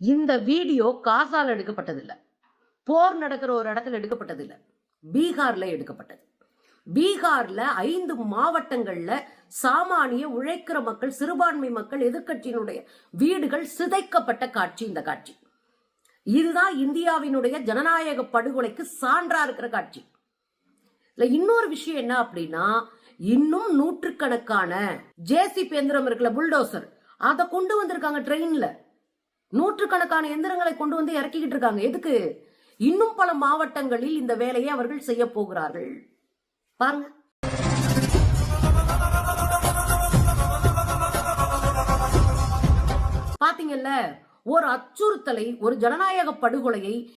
இந்த வீடியோ காசால எடுக்கப்பட்டதில்லை, போர் நடக்கிற ஒரு இடத்துல எடுக்கப்பட்டதில்லை, பீகார்ல எடுக்கப்பட்டது. பீகார்ல 5 மாவட்டங்கள்ல சாமானிய உழைக்கிற மக்கள், சிறுபான்மை மக்கள், எதிர்கட்சியினுடைய வீடுகள் சிதைக்கப்பட்ட காட்சி இந்த காட்சி. இதுதான் இந்தியாவினுடைய ஜனநாயக படுகொலைக்கு சான்றா இருக்கிற காட்சி. இன்னொரு விஷயம் என்ன அப்படின்னா, இன்னும் நூற்றுக்கணக்கான ஜேசிபி எந்திரம் இருக்குல்ல, புல்டோசர், அதை கொண்டு வந்திருக்காங்க ட்ரெயின்ல. நூற்றுக்கணக்கான எந்திரங்களை கொண்டு வந்து இறக்கிக்கிட்டு இருக்காங்க. எதுக்கு? இன்னும் பல மாவட்டங்களில் இந்த வேலையை அவர்கள் செய்ய போகிறார்கள். பாருங்க. பாத்தீங்கல்ல, ஒரு அச்சுறுத்தலை, ஒரு ஜனநாயக படுகொலையை